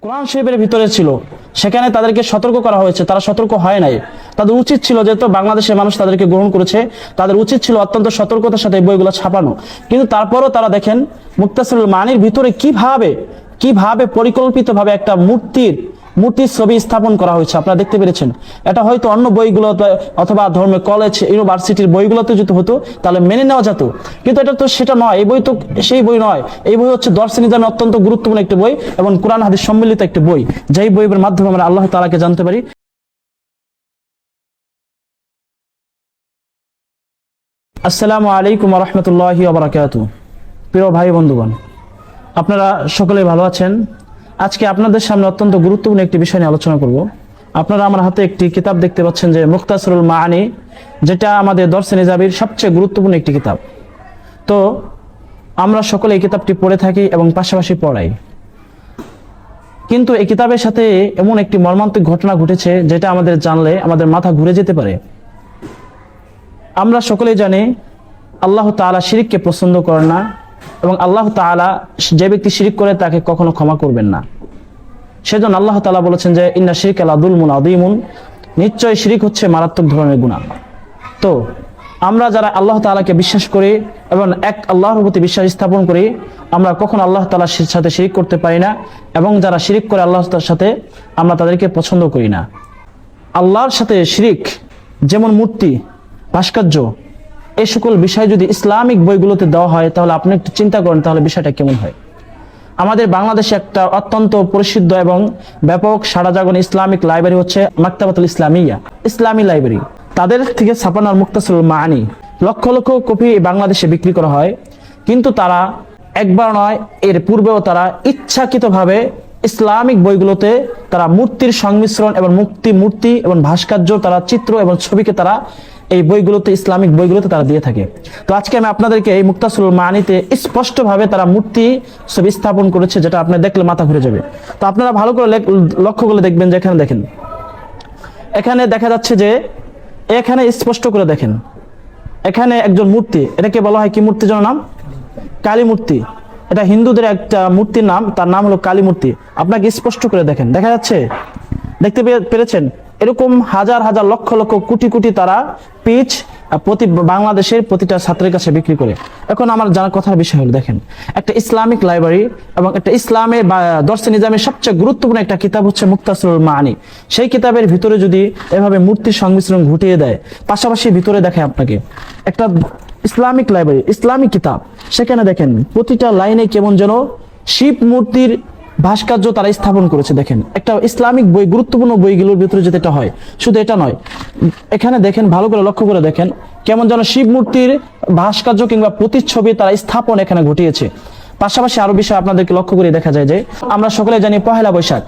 কোরআন শরীফের ভিতরে ছিল, সেখানে তাদেরকে সতর্ক করা হয়েছে, তারা সতর্ক হয় নাই। তাদের উচিত ছিল, যেহেতু বাংলাদেশের মানুষ তাদেরকে গ্রহণ করেছে, তাদের উচিত ছিল অত্যন্ত সতর্কতার সাথে এই বইগুলো ছাপানো। কিন্তু তারপরও তারা দেখেন মুক্তাসিরুল মানির ভিতরে কিভাবে পরিকল্পিতভাবে একটা মূর্তির ছবি স্থাপন করা হয়েছে আপনারা দেখতে পেরেছেন। এটা হয়তো অন্য বইগুলো অথবা ধর্মের কলেজ ইউনিভার্সিটির বইগুলোতে যদি হতো তাহলে মেনে নেওয়া যেত, কিন্তু এটা তো সেটা নয়। এই বই তো সেই বই নয়। এই বই হচ্ছে দর্শন নিজামে অত্যন্ত গুরুত্বপূর্ণ একটি বই এবং কোরআন হাদিস সম্মিলিত একটি বই, যেই বইয়ের মাধ্যমে আমরা আল্লাহ তাআলাকে জানতে পারি। আসসালামু আলাইকুম ওয়া রাহমাতুল্লাহি ওয়া বারাকাতুহু। প্রিয় ভাই বন্ধুগণ, আপনারা সকলেই ভালো আছেন। আজকে আপনাদের সামনে অত্যন্ত গুরুত্বপূর্ণ একটি বিষয় নিয়ে আলোচনা করব। আপনারা আমার হাতে একটি কিতাব দেখতে পাচ্ছেন, যে মুখতাসরুল মাআনি, যেটা আমাদের দর্শে নিজাবির সবচেয়ে গুরুত্বপূর্ণ একটি কিতাব। তো আমরা সকলে এই কিতাবটি পড়ে থাকি এবং পাশাপাশি পড়াই, কিন্তু এই কিতাবের সাথে এমন একটি মর্মান্তিক ঘটনা ঘটেছে যেটা আমাদের জানলে আমাদের মাথা ঘুরে যেতে পারে। আমরা সকলেই জানি আল্লাহ তাআলা শিরককে পছন্দ করেন না, এবং আল্লাহ তাআলা যে ব্যক্তি শিরক করে তাকে কখনো ক্ষমা করবেন না। সেজন্য আল্লাহ তাআলা বলেছেন যে ইন্না শিরকা লাযুলমুন আযীমুন, নিশ্চয় শিরক হচ্ছে মারাত্মক ধরনের গুনাহ। তো আমরা যারা আল্লাহ তাআলাকে বিশ্বাস করি এবং এক আল্লাহর প্রতি বিশ্বাস স্থাপন করি, আমরা কখনো আল্লাহ তাআলার সাথে শিরক করতে পারি না, এবং যারা শিরক করে আল্লাহ তাআলার সাথে আমরা তাদেরকে পছন্দ করি না। আল্লাহর সাথে শিরক, যেমন মূর্তি, ভাস্কর্য, এই সকল বিষয় যদি ইসলামিক বইগুলোতে দেওয়া হয় তাহলে আপনি একটু চিন্তা করেন তাহলে বিষয়টা কেমন হয়। আমাদের বাংলাদেশে একটা অত্যন্ত প্রসিদ্ধ এবং ব্যাপক সারা জাগরণ ইসলামিক লাইব্রেরি হচ্ছে মাকতাবাতুল ইসলামিয়া, ইসলামী লাইব্রেরি। তাদের থেকে ছাপানো মুখতাসরুল মাআনি লক্ষ লক্ষ কপি বাংলাদেশে বিক্রি করা হয়, কিন্তু তারা একবার নয়, এর পূর্বেও তারা ইচ্ছাকৃতভাবে ইসলামিক বইগুলোতে তারা মূর্তির সংমিশ্রণ এবং মূর্তি এবং ভাস্কর্য, তারা চিত্র এবং ছবিকে তারা এই বইগুলোতে, ইসলামিক বইগুলোতে তারা দিয়ে থাকে। তো আজকে আমি আপনাদেরকে এই মুখতাসরুল মাআনিতে স্পষ্টভাবে তারা মূর্তি ছবি স্থাপন করেছে, যেটা আপনি দেখলে মাথা ঘুরে যাবে। তো আপনারা ভালো করে লক্ষ্য করে দেখবেন, যে এখানে দেখেন, এখানে দেখা যাচ্ছে যে এখানে স্পষ্ট করে দেখেন, এখানে একজন মূর্তি, এটাকে বলা হয় কি মূর্তি যেন নাম? কালী মূর্তি। এটা হিন্দুদের একটা মূর্তির নাম, তার নাম হলো কালী মূর্তি। আপনাকে স্পষ্ট করে দেখেন, দেখা যাচ্ছে, দেখতে পেরেছেন? এরকম হাজার হাজার লক্ষ লক্ষ কোটি কোটি তারা পিচ প্রতি বাংলাদেশের প্রতিটা ছাত্রের কাছে বিক্রি করে। এখন আমার জানার কথার বিষয় হলো, দেখেন, একটা ইসলামিক লাইব্রেরি এবং একটা ইসলামের দর্শে নিজামের সবচেয়ে গুরুত্বপূর্ণ একটা কিতাব হচ্ছে মুখতাসরুল মাআনি। সেই কিতাবের ভিতরে যদি এভাবে মূর্তির সংমিশ্রণ ঘটিয়ে দেয়, পাশাপাশি ভিতরে দেখে আপনাকে একটা ইসলামিক লাইব্রেরি, ইসলামিক কিতাব, সেখানে দেখেন প্রতিটা লাইনে কেমন যেন শিব মূর্তির ভাস্কর্য তারা স্থাপন করেছে। দেখেন, একটা ইসলামিক বই, গুরুত্বপূর্ণ বইগুলোর ভিতরে যদি এটা হয়, শুধু এটা নয়, এখানে দেখেন, ভালো করে লক্ষ্য করে দেখেন, কেমন যেন শিব মূর্তির ভাস্কর্য কিংবা প্রতিচ্ছবি তারা স্থাপন এখানে ঘটিয়েছে। পাশাপাশি আরো বিষয় আপনাদেরকে লক্ষ্য করে দেখা যায় যে আমরা সকলে জানি পহেলা বৈশাখ,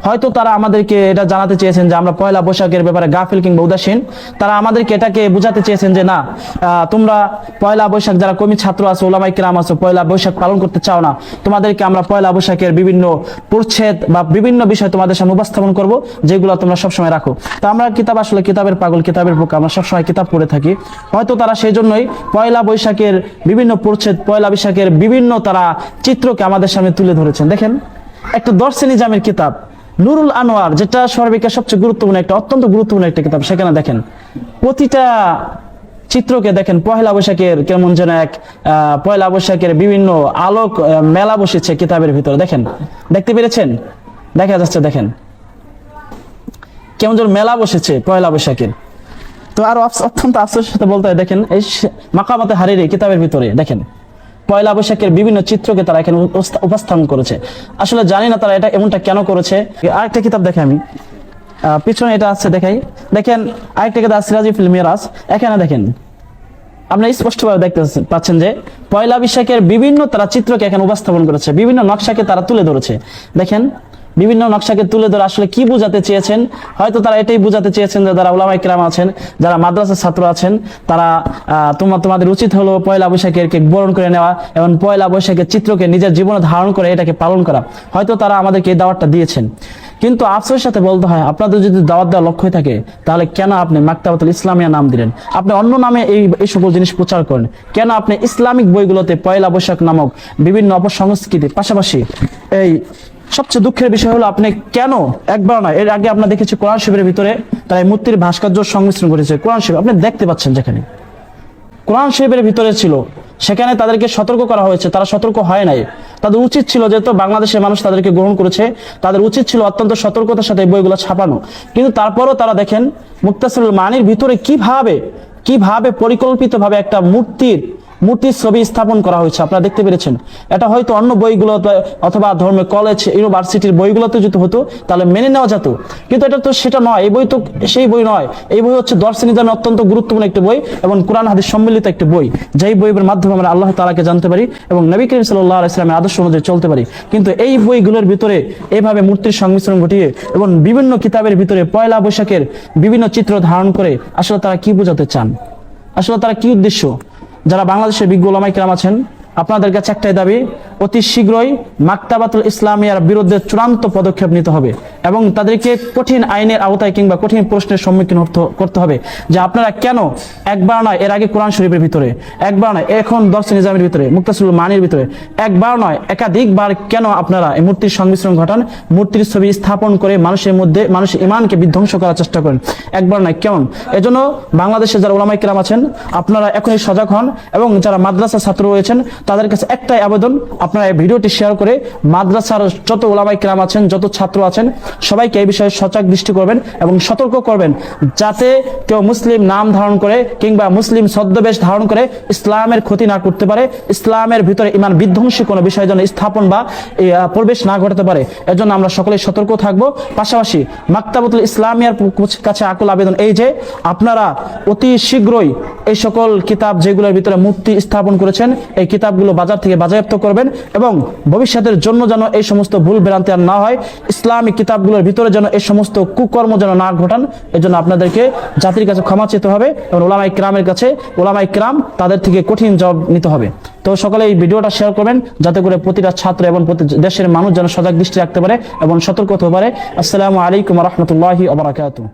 হয়তো তারা আমাদেরকে এটা জানাতে চেয়েছেন যে আমরা পয়লা বৈশাখের ব্যাপারে গাফিল কিংবা উদাসীন। তারা আমাদেরকে এটাকে বুঝাতে চেয়েছেন যে না, তোমরা পয়লা বৈশাখ, যারা কমি ছাত্র আছো, ওলামায়ে কেরাম আছো, পয়লা বৈশাখ পালন করতে চাও না, তোমাদেরকে আমরা পয়লা বৈশাখের বিভিন্ন পরিচ্ছেদ বা বিভিন্ন বিষয় তোমাদের সামনে উপস্থাপন করব, যেগুলো তোমরা সবসময় রাখো। তো আমরা কিতাব, আসলে কিতাবের পাগল, কিতাবের পোকা, আমরা সবসময় কিতাব পড়ে থাকি। হয়তো তারা সেই জন্যই পয়লা বৈশাখের বিভিন্ন পরিচ্ছেদ, পয়লা বৈশাখের বিভিন্ন তারা চিত্রকে আমাদের সামনে তুলে ধরেছেন। দেখেন, একটা দর্শে নিজামের কিতাব নুরুল আনোয়ার, যেটা সর্বিকা সবচেয়ে গুরুত্বপূর্ণ একটা, অত্যন্ত গুরুত্বপূর্ণ একটা কিতাব, সেখানে দেখেন প্রতিটা চিত্রকে দেখেন পয়লা বৈশাখের কেমন যেন এক পয়লা বৈশাখের বিভিন্ন আলোক মেলা বসেছে কিতাবের ভিতরে। দেখেন, দেখতে পেরেছেন? দেখা যাচ্ছে, দেখেন কেমন যেন মেলা বসেছে পয়লা বৈশাখের। তো আরো অত্যন্ত আফসোসের সাথে বলতে হয়, দেখেন এই মাকামাতে হারিরি কিতাবের ভিতরে দেখেন পয়লা বৈশাখের বিভিন্ন চিত্রকে তারা এখানে উপস্থাপন করেছে। আসলে জানি না তারা এটা এমনটা কেন করেছে। আরেকটা কিতাব দেখে আমি পিছনে এটা আছে, দেখাই, দেখেন আরেকটা কিতাব সিরাজি ফিল মিরাজ। এখানে দেখেন, আপনারা স্পষ্টভাবে দেখতে পাচ্ছেন যে পয়লা বৈশাখের বিভিন্ন তারা চিত্রকে এখানে উপস্থাপন করেছে, বিভিন্ন নকশাকে তারা তুলে ধরেছে। দেখেন, বিভিন্ন নকশাকে তুলে ধরে আসলে কি বোঝাতে চেয়েছেন? হয়তো তারা এটাই বোঝাতে চেয়েছেন যে যারা উলামায়ে কেরাম আছেন, যারা মাদ্রাসার ছাত্র আছেন, তারা তোমাদের উচিত হলো পয়লা বৈশাখের কে বরণ করে নেওয়া এবং পয়লা বৈশাখের চিত্রকে নিজের জীবনে ধারণ করে এটাকে পালন করা। হয়তো তারা আমাদেরকে এই দাওয়াতটা দিয়েছেন, কিন্তু আফসোসের সাথে বলতে হয়, আপনাদের যদি দাওয়াত দেওয়ার লক্ষ্য থাকে তাহলে কেন আপনি মাকতাবাতুল ইসলামিয়া নাম দিলেন? আপনি অন্য নামে এই সকল জিনিস প্রচার করেন কেন? আপনি ইসলামিক বইগুলোতে পয়লা বৈশাখ নামক বিভিন্ন অপসংস্কৃতি, পাশাপাশি এই সবচেয়ে দুঃখের বিষয় হলো আপনি কেন একবার নয়, এর আগে আমরা দেখেছি কোরআন শরীফের ভিতরে তারা এই মূর্তির ভাস্কর্য সংমিশ্রণ করেছে। কোরআন শরীফ আপনি দেখতে পাচ্ছেন, যেখানে কোরআন শরীফের ভিতরে ছিল সেখানে তাদেরকে সতর্ক করা হয়েছে, তারা সতর্ক হয় নাই। তাদের উচিত ছিল, যেহেতু বাংলাদেশের মানুষ তাদেরকে গ্রহণ করেছে, তাদের উচিত ছিল অত্যন্ত সতর্কতার সাথে এই বইগুলো ছাপানো। কিন্তু তারপরও তারা দেখেন মুক্তাসিরুল মানির ভিতরে কিভাবে পরিকল্পিতভাবে একটা মূর্তির ছবি স্থাপন করা হয়েছে আপনারা দেখতে পেরেছেন। এটা হয়তো অন্য বইগুলোতে অথবা ধর্মের কলেজ ইউনিভার্সিটির বইগুলোতে যদি হতো তাহলে মেনে নেওয়া যেত, কিন্তু এটা তো সেটা নয়। এই বই তো সেই বই নয়। এই বই হচ্ছে দর্শনী দানে অত্যন্ত গুরুত্বপূর্ণ একটি বই এবং কোরআন হাদিস সম্মিলিত একটি বই, যেই বইয়ের মাধ্যমে আমরা আল্লাহ তাআলাকে জানতে পারি এবং নবী করিম সাল্লাল্লাহু আলাইহি ওয়াসাল্লামের আদর্শ অনুযায়ী চলতে পারি। কিন্তু এই বইগুলোর ভিতরে এইভাবে মূর্তির সংমিশ্রণ ঘটিয়ে এবং বিভিন্ন কিতাবের ভিতরে পয়লা বৈশাখের বিভিন্ন চিত্র ধারণ করে আসলে তারা কি বোঝাতে চান, আসলে তারা কি উদ্দেশ্য? যারা বাংলাদেশের বিজ্ঞ ওলামায়ে কেরাম আছেন, আপনাদের কাছে একটাই দাবি, অতি শীঘ্রই মাকতাবাতুল ইসলামিয়ার বিরুদ্ধে চূড়ান্ত পদক্ষেপ নিতে হবে এবং তাদেরকে কঠিন আইনের আওতায় কিংবা কঠিন প্রশ্নের সম্মুখীন করতে হবে যে আপনারা কেন একবার নয়, এর আগে কোরআন শরীফের ভিতরে একবার নয়, এখন দর্শন নিজামের ভিতরে মুক্তাসিরুল মানির ভিতরে একবার নয় একাধিকবার কেন আপনারা এই মূর্তির সংমিশ্রণ ঘটান, মূর্তির ছবি স্থাপন করে মানুষের ইমানকে বিধ্বংস করার চেষ্টা করেন? একবার নয়, কেমন? এজন্য বাংলাদেশে যারা ওলামায়ে কেরাম আছেন আপনারা এখনই সজাগ হন এবং যারা মাদ্রাসা ছাত্র রয়েছেন তাদের কাছে একটাই আবেদন, আপনারা এই ভিডিওটি শেয়ার করে মাদ্রাসার যত ওলামায়ে কেরাম আছেন, যত ছাত্র আছেন সবাইকে এই বিষয়ে সজাগ দৃষ্টি করবেন এবং সতর্ক করবেন, যাতে কেউ মুসলিম নাম ধারণ করে কিংবা মুসলিম ছদ্মবেশ ধারণ করে ইসলামের ক্ষতি না করতে পারে, ইসলামের ভিতরে ইমান বিধ্বংসী কোনো বিষয় যেন স্থাপন বা প্রবেশ না ঘটাতে পারে। এজন্য আমরা সকলেই সতর্ক থাকব। পাশাপাশি মাকতাবাতুল ইসলামিয়ার কাছে আকুল আবেদন এই যে আপনারা অতি শীঘ্রই এই সকল কিতাব যেগুলোর ভিতরে মূর্তি স্থাপন করেছেন এই কিতাবগুলো বাজার থেকে বাজেয়াপ্ত করবেন এবং ভবিষ্যতের জন্য যেন এই সমস্ত ভুল ভ্রান্তি আর না হয়, ইসলামিক কিতাবগুলোর ভিতরে যেন এই সমস্ত কুকর্ম যেন না ঘটান। এজন্য আপনাদেরকে জাতির কাছে ক্ষমা চেতে হবে এবং ওলামায়ে কেরামের কাছে ওলামায়ে কেরাম তাদের থেকে কঠিন জবাব নিতে হবে। তো সকলে এই ভিডিওটা শেয়ার করবেন যাতে করে প্রতিটা ছাত্র এবং প্রতি দেশের মানুষ যেন সজাগ দৃষ্টি রাখতে পারে এবং সতর্ক হতে পারে। আসসালামু আলাইকুম ওয়া রাহমাতুল্লাহি ওয়া বারাকাতুহু।